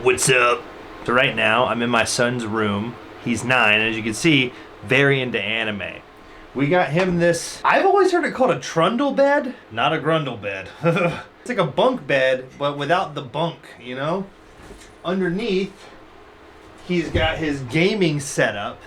What's up? So right now, I'm in my son's room. He's 9, and as you can see, very into anime. We got him this, I've always heard it called a trundle bed, not a grundle bed. It's like a bunk bed, but without the bunk, you know? Underneath, he's got his gaming setup,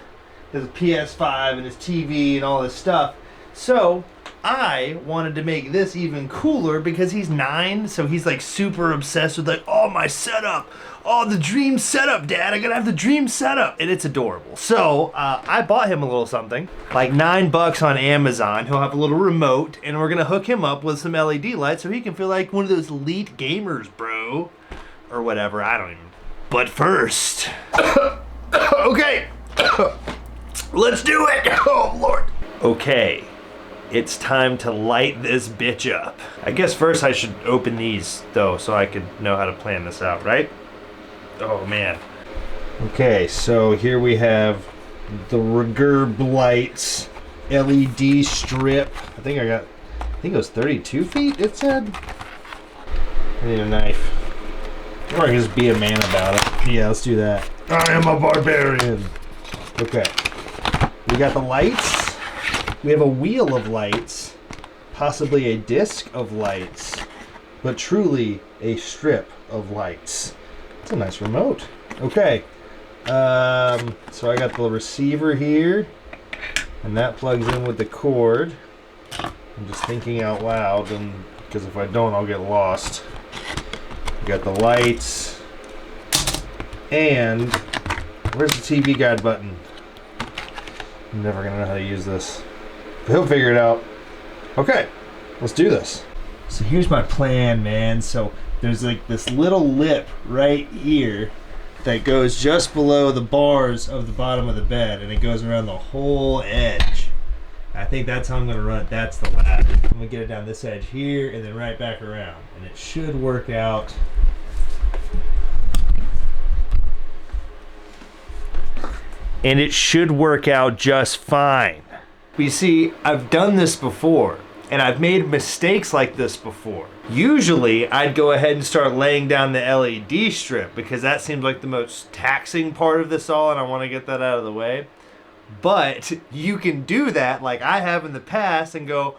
his PS5 and his TV and all this stuff. So, I wanted to make this even cooler because he's 9, so he's like super obsessed with like, oh, my setup. Oh, the dream setup, Dad. I gotta have the dream setup. And it's adorable. So, I bought him a little something. Like $9 on Amazon. He'll have a little remote, and we're gonna hook him up with some LED lights so he can feel like one of those elite gamers, bro. Or whatever, I don't even. But first. Okay. Let's do it. Oh, Lord. Okay. It's time to light this bitch up. I guess first I should open these, though, so I could know how to plan this out, right? Oh, man. Okay, so here we have the RGB lights LED strip. I think it was 32 feet, it said. I need a knife. Or I can just be a man about it. Yeah, let's do that. I am a barbarian. Okay. We got the lights. We have a wheel of lights. Possibly a disc of lights. But truly a strip of lights. It's a nice remote. Okay. So I got the receiver here. And that plugs in with the cord. I'm just thinking out loud, and because if I don't, I'll get lost. We got the lights. And where's the TV guide button? I'm never gonna know how to use this. But he'll figure it out. Okay, let's do this. So here's my plan, man. So there's like this little lip right here that goes just below the bars of the bottom of the bed, and it goes around the whole edge. I think that's how I'm gonna run it. That's the ladder. I'm gonna get it down this edge here and then right back around, and it should work out. And it should work out just fine. You see, I've done this before, and I've made mistakes like this before. Usually, I'd go ahead and start laying down the LED strip because that seems like the most taxing part of this all, and I want to get that out of the way. But you can do that like I have in the past and go,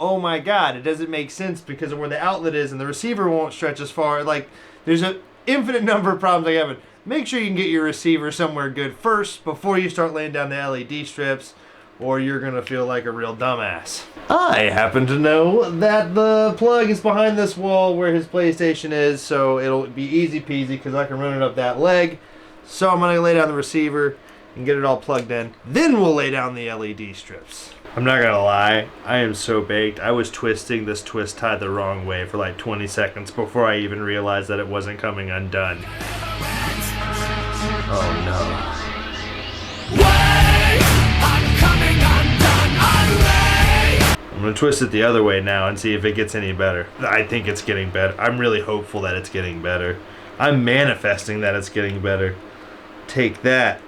oh my God, it doesn't make sense because of where the outlet is and the receiver won't stretch as far. Like, there's an infinite number of problems I have. Make sure you can get your receiver somewhere good first before you start laying down the LED strips, or you're gonna feel like a real dumbass. I happen to know that the plug is behind this wall where his PlayStation is, so it'll be easy peasy because I can run it up that leg. So I'm gonna lay down the receiver and get it all plugged in. Then we'll lay down the LED strips. I'm not gonna lie, I am so baked. I was twisting this twist tie the wrong way for like 20 seconds before I even realized that it wasn't coming undone. Oh no. I'm gonna twist it the other way now and see if it gets any better. I think it's getting better. I'm really hopeful that it's getting better. I'm manifesting that it's getting better. Take that,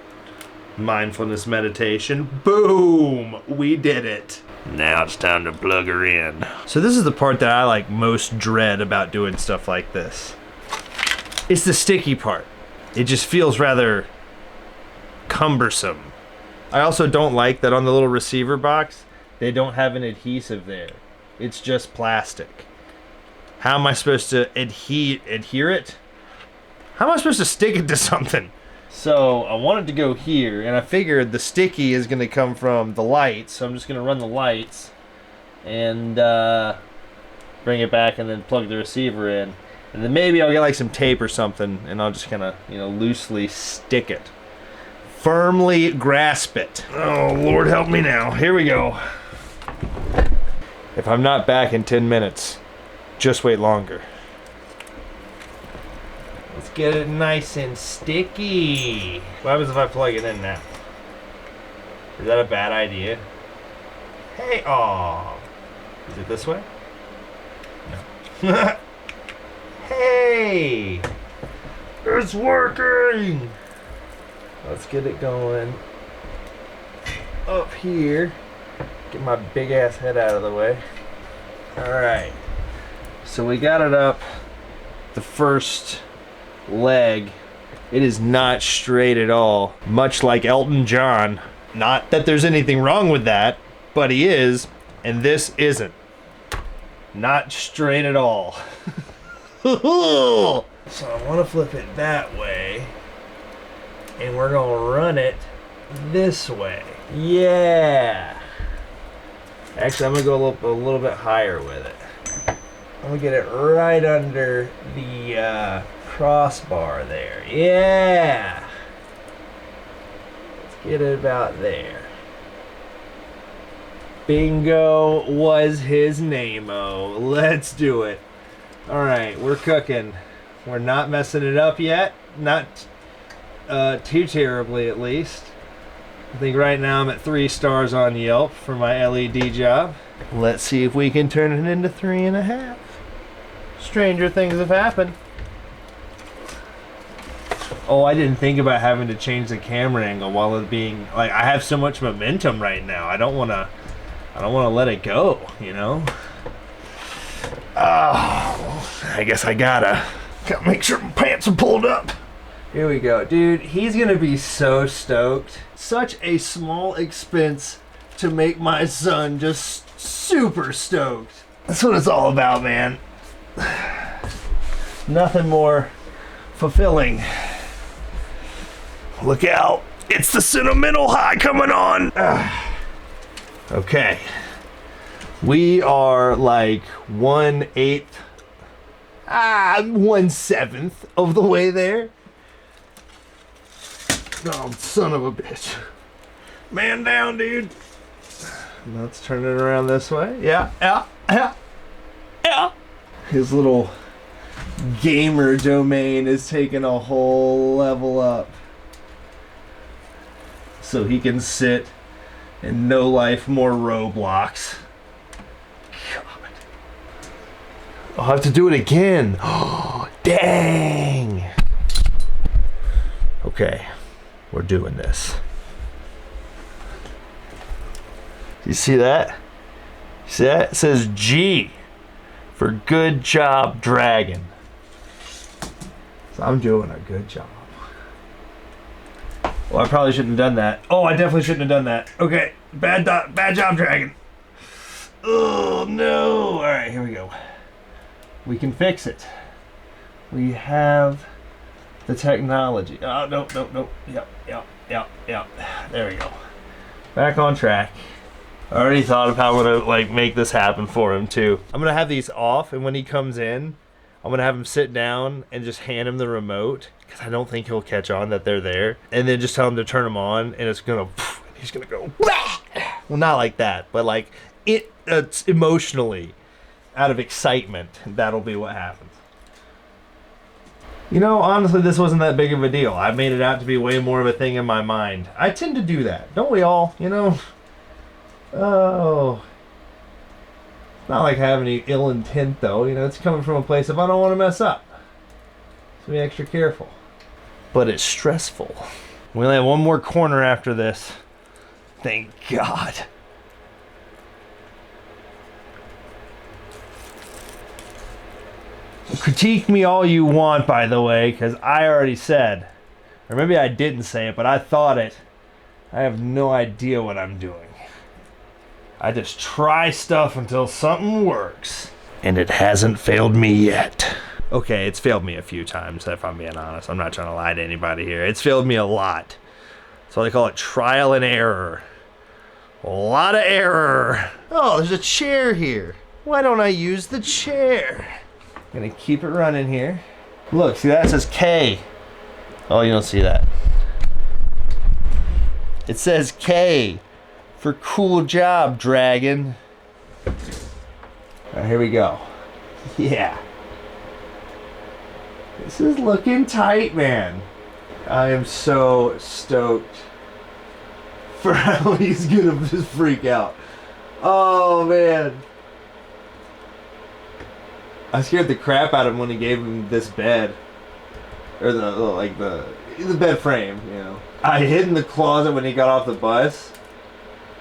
mindfulness meditation. Boom! We did it. Now it's time to plug her in. So this is the part that I like most dread about doing stuff like this. It's the sticky part. It just feels rather cumbersome. I also don't like that on the little receiver box, they don't have an adhesive there. It's just plastic. How am I supposed to adhere it? How am I supposed to stick it to something? So I wanted to go here, and I figured the sticky is going to come from the lights, so I'm just going to run the lights and bring it back and then plug the receiver in. And then maybe I'll get like some tape or something, and I'll just kind of, loosely stick it. Firmly grasp it. Oh, Lord help me now. Here we go. If I'm not back in 10 minutes, just wait longer. Let's get it nice and sticky. What happens if I plug it in now? Is that a bad idea? Hey, aw. Is it this way? No. Hey! It's working! Let's get it going up here. Get my big ass head out of the way. Alright. So we got it up the first leg It is not straight at all, much like Elton John. Not that there's anything wrong with that, but he is, and this isn't. Not straight at all. So I want to flip it that way, and we're gonna run it this way. Yeah. Actually, I'm gonna go a little bit higher with it. I'm gonna get it right under the crossbar there. Yeah. Let's get it about there. Bingo was his name-o. Let's do it. All right, we're cooking. We're not messing it up yet. Not too terribly, at least. I think right now I'm at 3 stars on Yelp for my LED job. Let's see if we can turn it into 3.5. Stranger things have happened. Oh, I didn't think about having to change the camera angle while it being like I have so much momentum right now. I don't want to let it go, you know. I guess I gotta make sure my pants are pulled up. Here we go, dude. He's gonna be so stoked. Such a small expense to make my son just super stoked. That's what it's all about, man. Nothing more fulfilling. Look out. It's the sentimental high coming on. Okay. We are like 1/8, 1/7 of the way there. Oh, son of a bitch. Man down, dude. Let's turn it around this way. Yeah. His little gamer domain is taking a whole level up. So he can sit and no life more Roblox. God. I'll have to do it again. Oh, dang. Okay, we're doing this. You see that? See that? It says G for good job, Dragon. So I'm doing a good job. Well, I probably shouldn't have done that. Oh, I definitely shouldn't have done that. Okay, bad job, Dragon. Oh, no. All right, here we go. We can fix it. We have the technology. Oh, no. Yep. There we go. Back on track. I already thought of how I'm gonna like make this happen for him too. I'm gonna have these off, and when he comes in, I'm gonna have him sit down and just hand him the remote, because I don't think he'll catch on that they're there. And then just tell him to turn them on, and it's gonna, he's gonna go, well, not like that, but like it's emotionally, out of excitement, that'll be what happens. You know, honestly, this wasn't that big of a deal. I made it out to be way more of a thing in my mind. I tend to do that, don't we all? You know. Oh. Not like I have any ill intent, though. You know, it's coming from a place of I don't want to mess up. So be extra careful. But it's stressful. We only have one more corner after this. Thank God. Critique me all you want, by the way, because I already said, or maybe I didn't say it, but I thought it. I have no idea what I'm doing. I just try stuff until something works. And it hasn't failed me yet. Okay, it's failed me a few times, if I'm being honest. I'm not trying to lie to anybody here. It's failed me a lot. So they call it trial and error. A lot of error. Oh, there's a chair here. Why don't I use the chair? I'm gonna keep it running here. Look, see that? It says K. Oh, you don't see that. It says K. For cool job, Dragon. All right, here we go. Yeah. This is looking tight, man. I am so stoked for how he's gonna just freak out. Oh, man. I scared the crap out of him when he gave him this bed. Or the bed frame, you know. I hid in the closet when he got off the bus.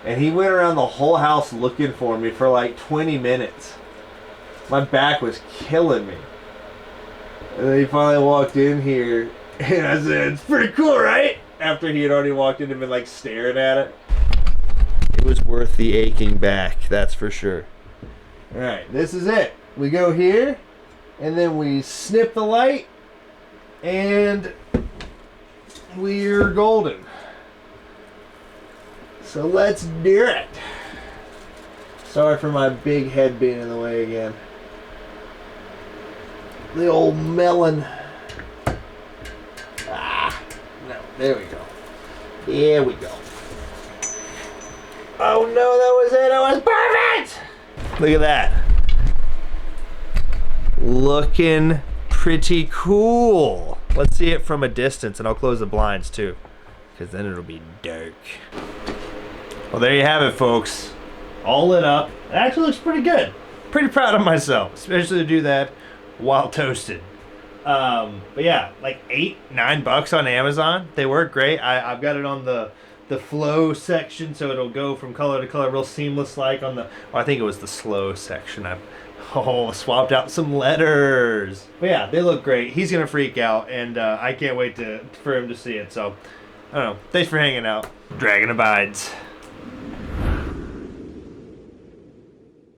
And he went around the whole house looking for me for like 20 minutes. My back was killing me. And then he finally walked in here And I said, it's pretty cool, right? After he had already walked in and been like staring at it. It was worth the aching back, that's for sure. Alright, this is it. We go here, and then we snip the light, and we're golden. So let's do it. Sorry for my big head being in the way again. The old melon. Ah, no, there we go. There we go. Oh no, that was it. It was perfect! Look at that. Looking pretty cool. Let's see it from a distance, and I'll close the blinds too, because then it'll be dark. Well, there you have it, folks. All lit up. It actually looks pretty good. Pretty proud of myself, especially to do that while toasted. But yeah, like $8-9 on Amazon. They work great. I've got it on the flow section, so it'll go from color to color real seamless like on the, I think it was the slow section. I've swapped out some letters. But yeah, they look great. He's gonna freak out, and I can't wait for him to see it. So I don't know. Thanks for hanging out. Dragon abides.